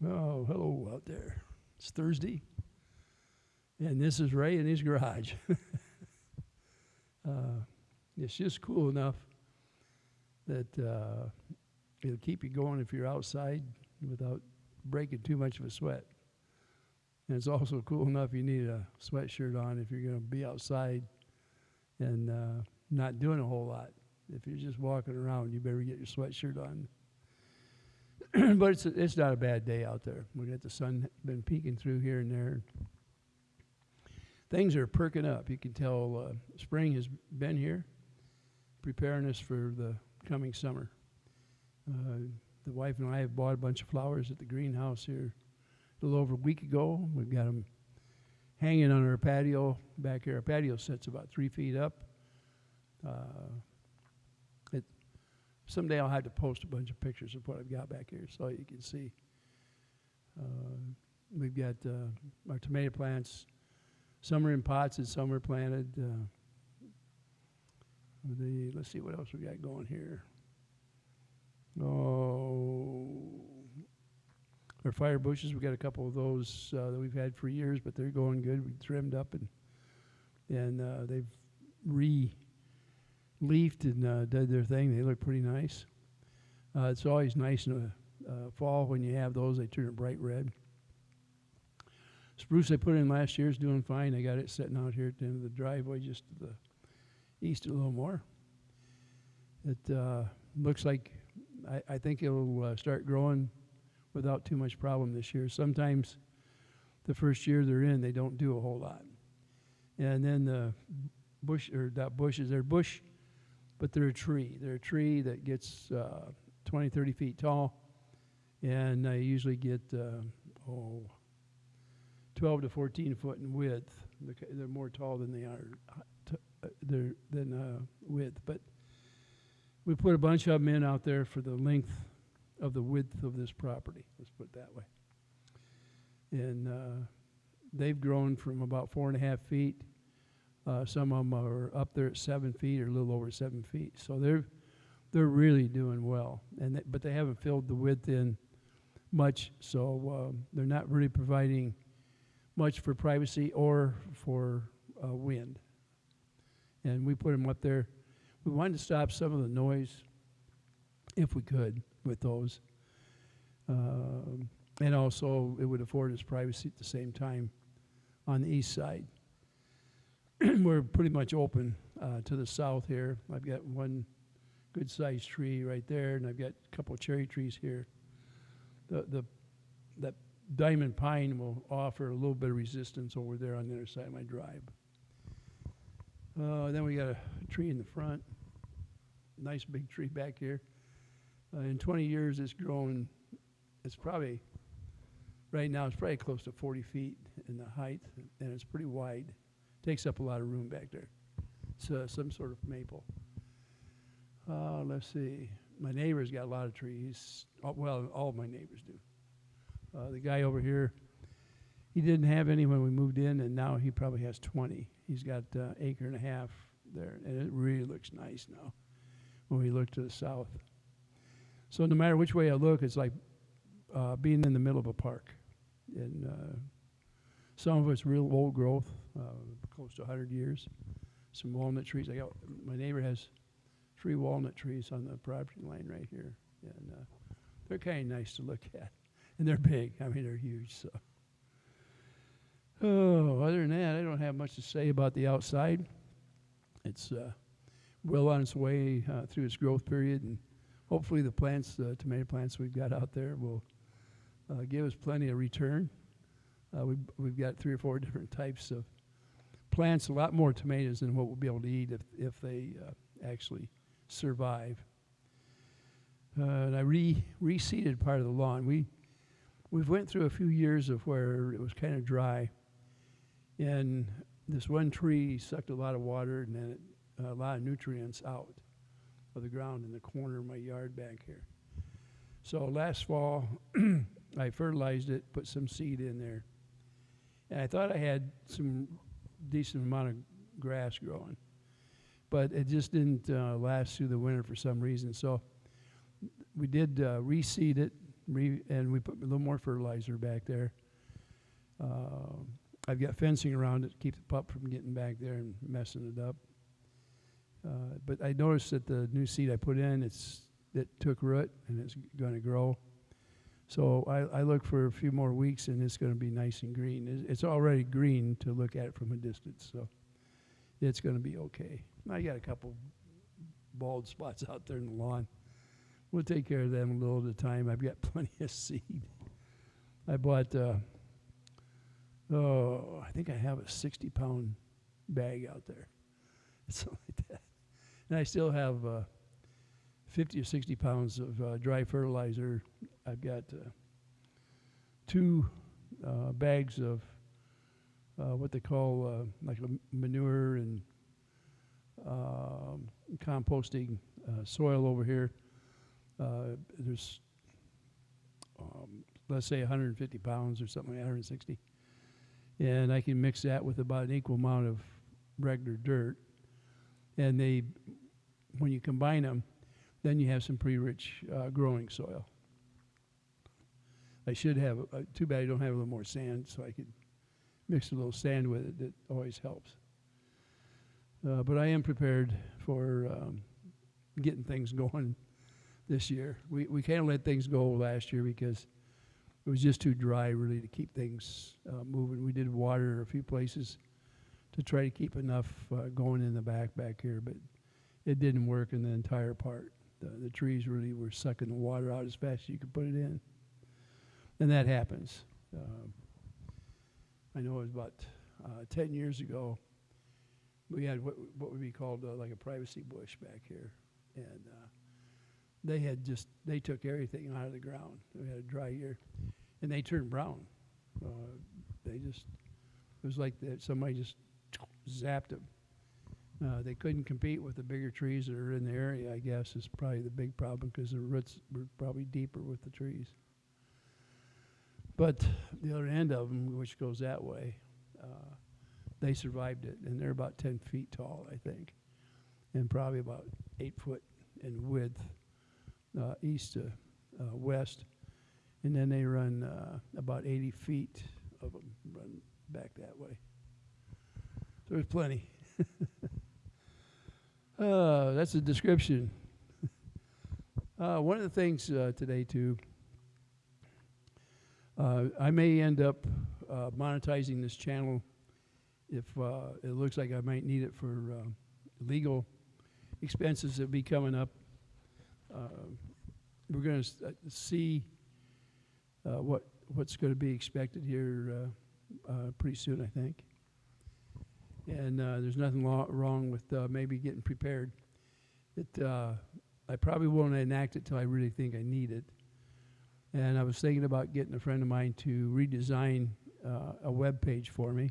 Oh, hello out there. It's Thursday, and this is Ray in his garage. uh, it's just cool enough that it'll keep you going if you're outside without breaking too much of a sweat. And it's also cool enough you need a sweatshirt on if you're going to be outside and not doing a whole lot. If you're just walking around, you better get your sweatshirt on. But it's not a bad day out there. We got the sun been peeking through here and there. Things are perking up. You can tell spring has been here, preparing us for the coming summer. The wife and I have bought a bunch of flowers at the greenhouse here a little over a week ago. We've got them hanging on our patio back here. Our patio sits about 3 feet up. Someday I'll have to post a bunch of pictures of what I've got back here so you can see. We've got our tomato plants. Some are in pots and some are planted. Let's see what else we got going here. Our fire bushes, we've got a couple of those that we've had for years, but they're going good. We trimmed up and they've leafed and did their thing. They look pretty nice. It's always nice in the fall when you have those. They turn bright red. Spruce I put in last year is doing fine. I got it sitting out here at the end of the driveway just to the east a little more. It looks like I think it'll start growing without too much problem this year. Sometimes the first year they're in, they don't do a whole lot. And then the bush, or not bushes, they're bush, but they're a tree. They're a tree that gets 20, 30 feet tall, and I usually get 12 to 14 foot in width. They're more tall than they are width, but we put a bunch of them in out there for the length of the width of this property. Let's put it that way. And they've grown from about 4.5 feet. Some of them are up there at 7 feet or a little over 7 feet. So they're really doing well. But they haven't filled the width in much, so they're not really providing much for privacy or for wind. And we put them up there. We wanted to stop some of the noise if we could with those. And also it would afford us privacy at the same time on the east side. We're pretty much open to the south here. I've got one good-sized tree right there, and I've got a couple of cherry trees here. That diamond pine will offer a little bit of resistance over there on the other side of my drive. Then we got a tree in the front, nice big tree back here. In 20 years, it's grown. It's probably, right now, it's probably close to 40 feet in the height, and it's pretty wide. Takes up a lot of room back there. It's some sort of maple. Let's see. My neighbor's got a lot of trees. Well, all of my neighbors do. The guy over here, he didn't have any when we moved in, and now he probably has 20. He's got an acre and a half there, and it really looks nice now when we look to the south. So no matter which way I look, it's like being in the middle of a park. And some of it's real old growth, close to 100 years. Some walnut trees. My neighbor has 3 walnut trees on the property line right here, and they're kind of nice to look at. And they're big. I mean, they're huge. So, other than that, I don't have much to say about the outside. It's well on its way through its growth period, and hopefully the plants, the tomato plants we've got out there, will give us plenty of return. We've got 3 or 4 different types of plants, a lot more tomatoes than what we'll be able to eat if they actually survive. And I reseeded part of the lawn. We've went through a few years of where it was kind of dry, and this one tree sucked a lot of water and then a lot of nutrients out of the ground in the corner of my yard back here. So last fall, I fertilized it, put some seed in there, and I thought I had some decent amount of grass growing, but it just didn't last through the winter for some reason. So we did reseed it and we put a little more fertilizer back there. I've got fencing around it to keep the pup from getting back there and messing it up. But I noticed that the new seed I put in, it took root and it's going to grow. So I look for a few more weeks and it's going to be nice and green. It's already green to look at it from a distance, so it's going to be okay. I got a couple bald spots out there in the lawn. We'll take care of them a little at a time. I've got plenty of seed. I bought, I think I have a 60-pound bag out there. Something like that. And I still have 50 or 60 pounds of dry fertilizer. I've got 2 bags of what they call like a manure and composting soil over here. There's, let's say 150 pounds or something, like 160. And I can mix that with about an equal amount of regular dirt. And when you combine them, then you have some pretty rich growing soil. I should have, too bad I don't have a little more sand, so I could mix a little sand with it. That always helps. But I am prepared for getting things going this year. We kind of let things go last year because it was just too dry really to keep things moving. We did water a few places to try to keep enough going in the back here, but it didn't work in the entire part. The trees really were sucking the water out as fast as you could put it in. And that happens. I know it was about 10 years ago, we had what would be called like a privacy bush back here. And they took everything out of the ground. We had a dry year. And they turned brown. It was like somebody just zapped them. They couldn't compete with the bigger trees that are in the area, I guess, is probably the big problem because the roots were probably deeper with the trees. But the other end of them, which goes that way, they survived it, and they're about 10 feet tall, I think, and probably about 8 foot in width, east to west. And then they run about 80 feet of them run back that way. So there's plenty. That's a description. One of the things today, too, I may end up monetizing this channel if it looks like I might need it for legal expenses that be coming up. We're going to see what's going to be expected here pretty soon, I think. And there's nothing wrong with maybe getting prepared. I probably won't enact it till I really think I need it. And I was thinking about getting a friend of mine to redesign a web page for me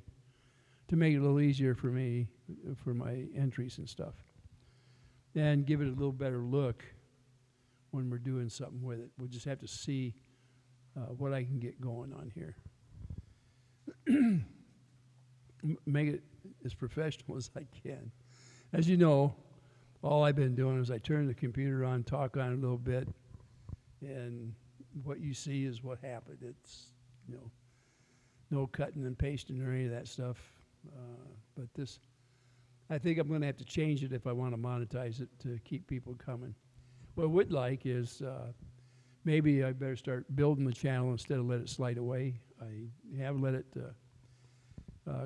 to make it a little easier for me for my entries and stuff. And give it a little better look when we're doing something with it. We'll just have to see what I can get going on here. Make it as professional as I can. As you know, all I've been doing is I turn the computer on, talk on it a little bit, and what you see is what happened. It's, no cutting and pasting or any of that stuff. But this, I think I'm going to have to change it if I want to monetize it to keep people coming. What I would like is maybe I better start building the channel instead of let it slide away. I have let it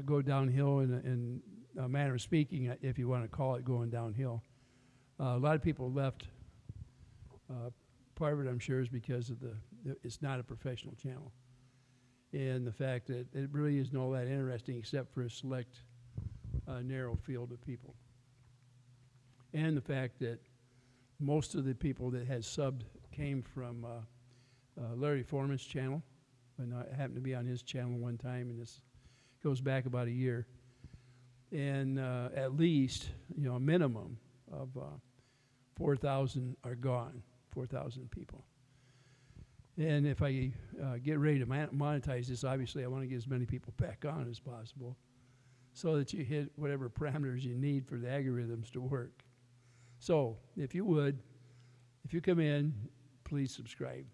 go downhill in a manner of speaking, if you want to call it going downhill. A lot of people left. Part of it, I'm sure, is because of it's not a professional channel. And the fact that it really isn't all that interesting except for a select narrow field of people. And the fact that most of the people that had subbed came from Larry Foreman's channel. And I happened to be on his channel one time, and this goes back about a year. And at least, a minimum of 4,000 are gone, 4,000 people. And if I get ready to monetize this, obviously I want to get as many people back on as possible so that you hit whatever parameters you need for the algorithms to work. So if you come in, please subscribe.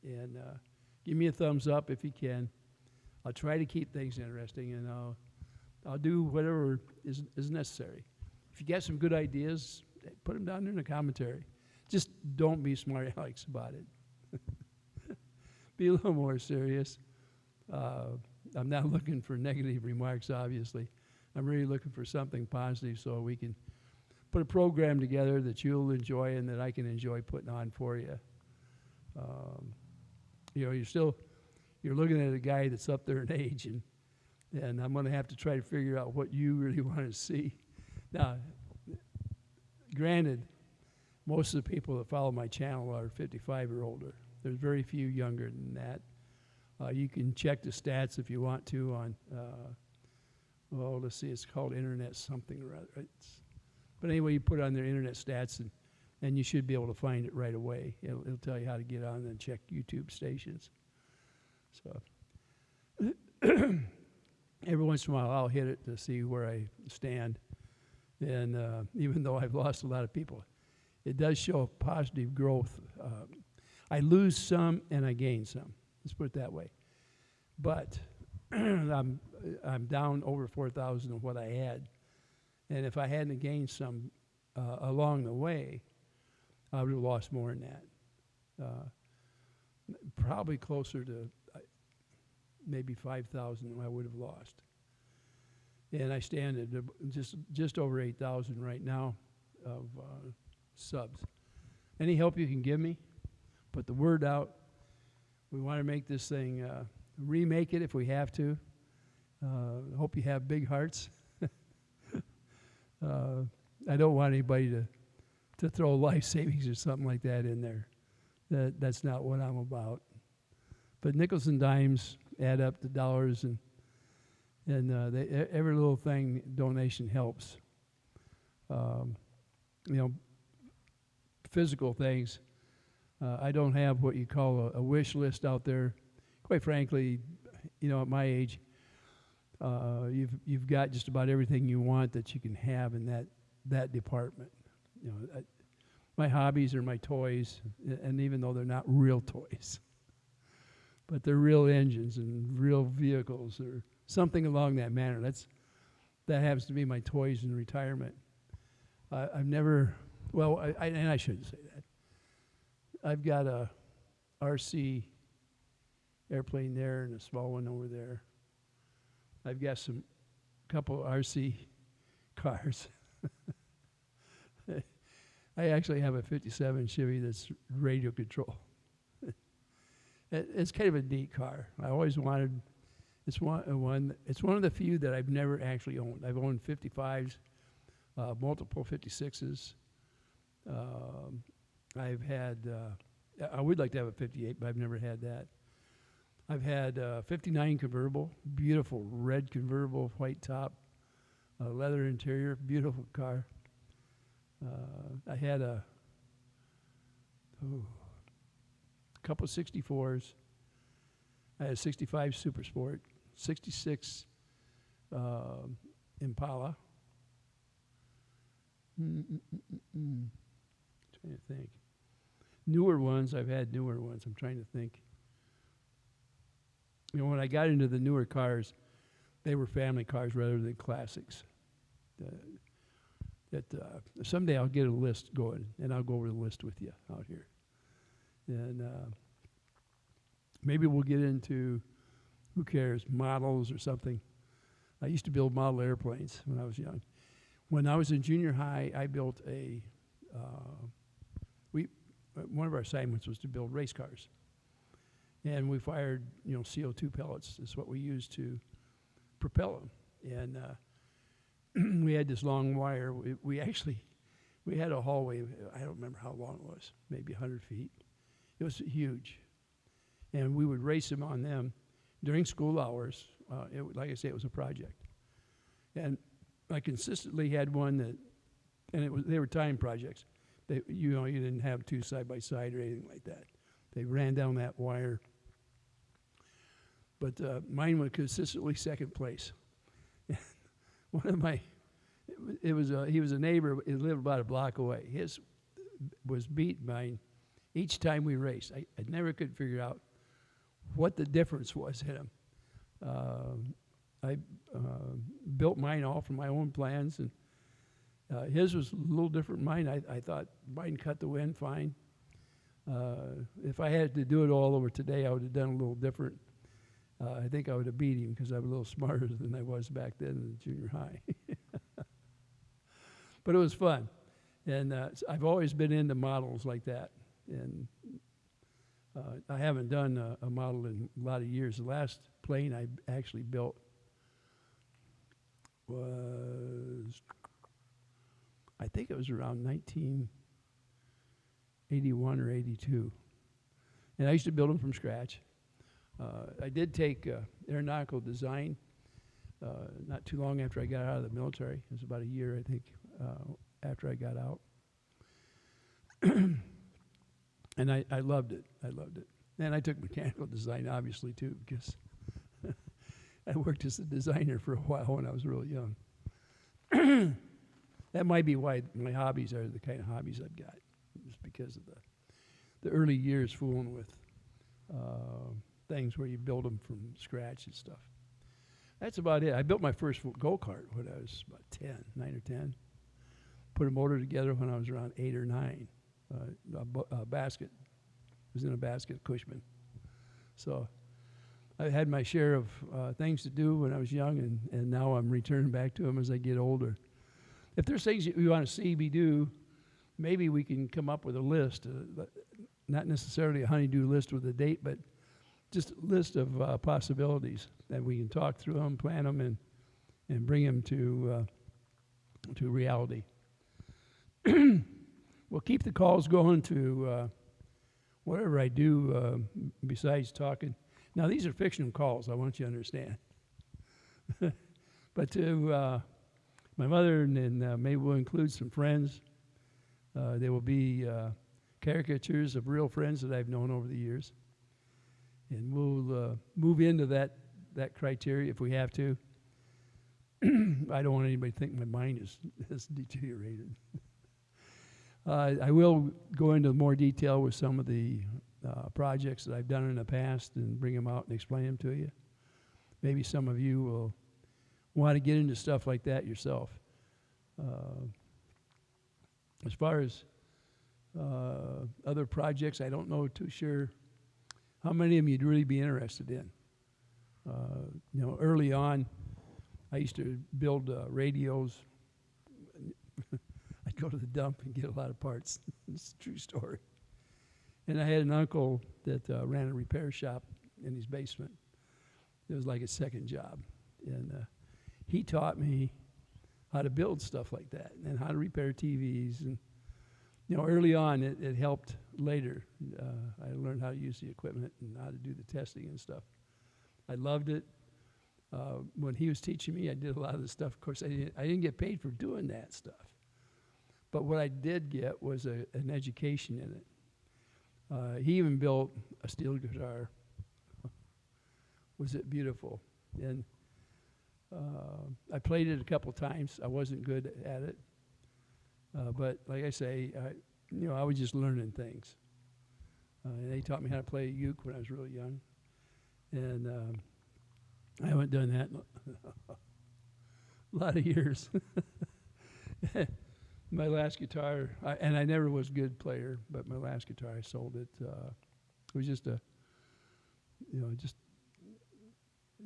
And give me a thumbs up if you can. I'll try to keep things interesting, and I'll do whatever is necessary. If you got some good ideas, put them down there in the commentary. Just don't be smart alecks about it. Be a little more serious. I'm not looking for negative remarks, obviously. I'm really looking for something positive so we can put a program together that you'll enjoy and that I can enjoy putting on for you. You know, you're looking at a guy that's up there in age, and I'm going to have to try to figure out what you really want to see. Now, granted, most of the people that follow my channel are 55 or older. There's very few younger than that. You can check the stats if you want to on, let's see, it's called internet something or other. But anyway, you put on their internet stats, and you should be able to find it right away. It'll tell you how to get on and check YouTube stations. So every once in a while, I'll hit it to see where I stand. And even though I've lost a lot of people, it does show positive growth. I lose some and I gain some. Let's put it that way. But I'm down over 4,000 of what I had. And if I hadn't gained some along the way, I would have lost more than that. Probably closer to maybe 5,000 I would have lost. And I stand at just over 8,000 right now of subs. Any help you can give me, put the word out. We want to make this thing, remake it if we have to. Hope you have big hearts. I don't want anybody to throw life savings or something like that in there. That's not what I'm about. But nickels and dimes add up to dollars, and every little thing, donation helps. You know, physical things. I don't have what you call a wish list out there. Quite frankly, you know, at my age, you've got just about everything you want that you can have in that department. You know, my hobbies are my toys, and even though they're not real toys, but they're real engines and real vehicles or something along that manner. That happens to be my toys in retirement. I've never, well, and I shouldn't say that. I've got a RC airplane there and a small one over there. I've got couple RC cars. I actually have a 57 Chevy that's radio control. It's kind of a neat car. I always wanted. It's one of the few that I've never actually owned. I've owned 55s, multiple 56s. I've had. I would like to have a 58, but I've never had that. I've had a 59 convertible, beautiful red convertible, white top, leather interior, beautiful car. I had a couple of 64s. I had a 65 Super Sport, 66 Impala. Trying to think. Newer ones, I've had newer ones. I'm trying to think. You know, when I got into the newer cars, they were family cars rather than classics. Someday I'll get a list going, and I'll go over the list with you out here. And maybe we'll get into, who cares, models or something. I used to build model airplanes when I was young. When I was in junior high, I built one of our assignments was to build race cars. And we fired, you know, CO2 pellets. That's what we used to propel them. And we had this long wire. We had a hallway. I don't remember how long it was, maybe 100 feet. It was huge. And we would race them on them during school hours. Like I say, it was a project. And I consistently had one they were time projects. You didn't have two side by side or anything like that. They ran down that wire. But mine was consistently second place. One of he was a neighbor. He lived about a block away. His was beat mine each time we raced. I never could figure out what the difference was in them. I built mine all from my own plans, and his was a little different than mine. I thought mine cut the wind fine. If I had to do it all over today, I would have done a little different. I think I would have beat him because I'm a little smarter than I was back then in junior high. But it was fun. And I've always been into models like that. And I haven't done a model in a lot of years. The last plane I actually built was, I think it was around 1981 or 82. And I used to build them from scratch. I did take aeronautical design not too long after I got out of the military. It was about a year, I think, after I got out. And I loved it. I loved it. And I took mechanical design, obviously, too, because I worked as a designer for a while when I was real young. That might be why my hobbies are the kind of hobbies I've got, just because of the early years fooling with things where you build them from scratch and stuff. That's about it. I built my first go-kart when I was about 9 or 10. Put a motor together when I was around 8 or 9. A basket. It was in a basket, Cushman. So I had my share of things to do when I was young, and now I'm returning back to them as I get older. If there's things that you want to see me do, maybe we can come up with a list, not necessarily a honey-do list with a date, but just a list of possibilities that we can talk through them, plan them, and bring them to reality. We'll keep the calls going to whatever I do besides talking. Now, these are fictional calls, I want you to understand. But to my mother, and maybe we'll include some friends. There will be caricatures of real friends that I've known over the years. And we'll move into that criteria if we have to. I don't want anybody to think my mind is deteriorated. I will go into more detail with some of the projects that I've done in the past and bring them out and explain them to you. Maybe some of you will want to get into stuff like that yourself. As far as other projects, I don't know too sure how many of them you'd really be interested in. Early on, I used to build radios. I'd go to the dump and get a lot of parts. It's a true story. And I had an uncle that ran a repair shop in his basement. It was like a second job. And he taught me how to build stuff like that and how to repair TVs. And, early on, it helped later. I learned how to use the equipment and how to do the testing and stuff. I loved it. When he was teaching me, I did a lot of the stuff. Of course, I didn't get paid for doing that stuff. But what I did get was an education in it. He even built a steel guitar. Was it beautiful? And I played it a couple times. I wasn't good at it. But like I say, I was just learning things. And they taught me how to play a uke when I was really young. And I haven't done that in a lot of years. My last guitar, and I never was a good player, but my last guitar, I sold it. It was just just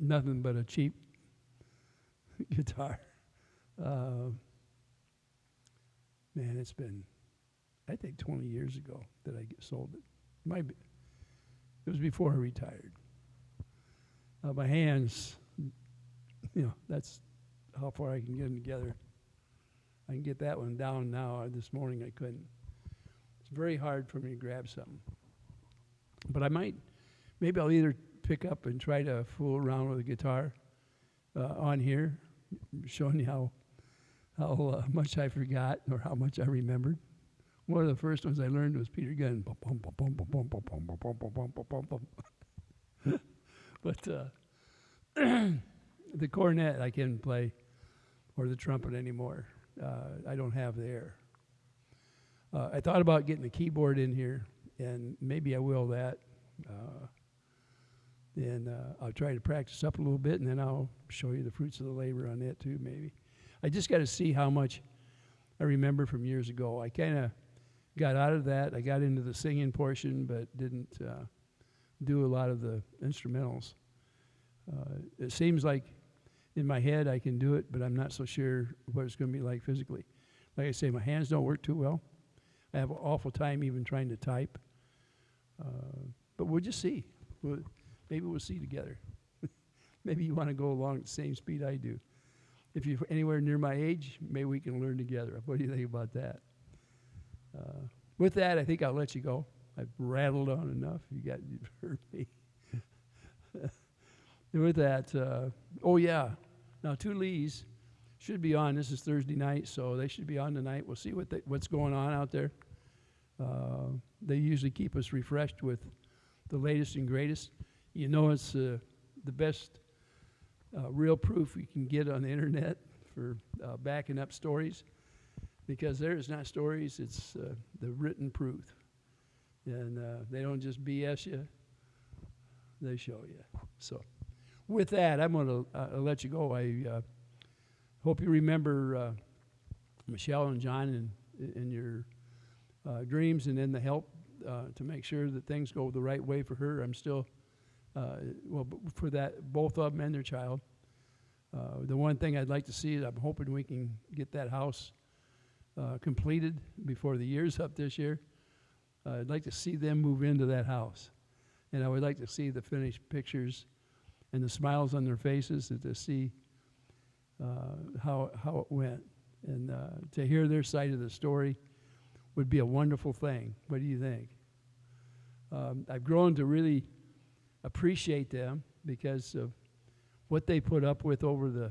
nothing but a cheap guitar. Man, it's been, I think, 20 years ago that I sold it. It was before I retired. My hands, that's how far I can get them together. I can get that one down now. This morning I couldn't. It's very hard for me to grab something. But maybe I'll either pick up and try to fool around with a guitar on here, showing you how much I forgot or how much I remembered. One of the first ones I learned was Peter Gunn. But the cornet I can't play, or the trumpet anymore. I don't have the air. I thought about getting a keyboard in here and maybe I will that. And I'll try to practice up a little bit, and then I'll show you the fruits of the labor on that too, maybe. I just got to see how much I remember from years ago. I kind of got out of that. I got into the singing portion, but didn't do a lot of the instrumentals. It seems like in my head I can do it, but I'm not so sure what it's going to be like physically. Like I say, my hands don't work too well. I have an awful time even trying to type. But we'll just see. Maybe we'll see together. Maybe you want to go along at the same speed I do. If you're anywhere near my age, maybe we can learn together. What do you think about that? With that, I think I'll let you go. I've rattled on enough. You've heard me. With that, oh yeah, now 2 Lees should be on. This is Thursday night, so they should be on tonight. We'll see what's going on out there. They usually keep us refreshed with the latest and greatest. You know, it's the best real proof you can get on the internet for backing up stories, because there is not stories, it's the written proof. And they don't just BS you, they show you. So with that, I'm going to let you go. I hope you remember Michelle and John in your dreams, and in the help to make sure that things go the right way for her. I'm still, for that, both of them and their child. The one thing I'd like to see is I'm hoping we can get that house completed before the year's up this year. I'd like to see them move into that house. And I would like to see the finished pictures and the smiles on their faces, and to see how it went. And to hear their side of the story would be a wonderful thing. What do you think? I've grown to really appreciate them because of what they put up with over the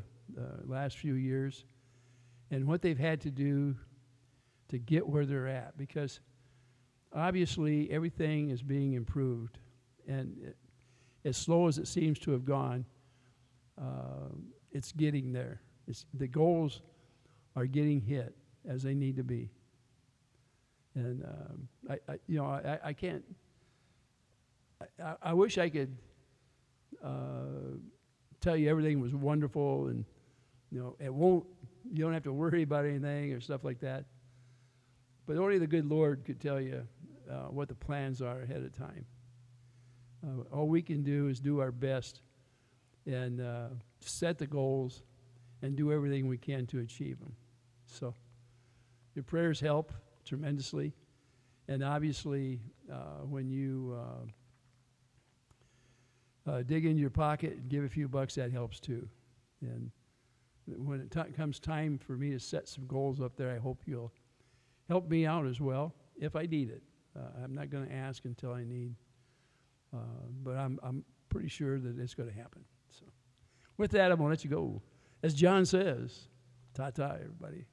last few years, and what they've had to do to get where they're at, because obviously everything is being improved, and as slow as it seems to have gone, it's getting there. The goals are getting hit as they need to be. And I can't. I wish I could tell you everything was wonderful, and it won't. You don't have to worry about anything or stuff like that. But only the good Lord could tell you what the plans are ahead of time. All we can do is do our best and set the goals and do everything we can to achieve them. So your prayers help tremendously. And obviously, when you dig in your pocket and give a few bucks, that helps too. And when it comes time for me to set some goals up there, I hope you'll help me out as well if I need it. I'm not going to ask until I need, but I'm pretty sure that it's going to happen. So with that, I'm going to let you go. As John says, ta-ta, everybody.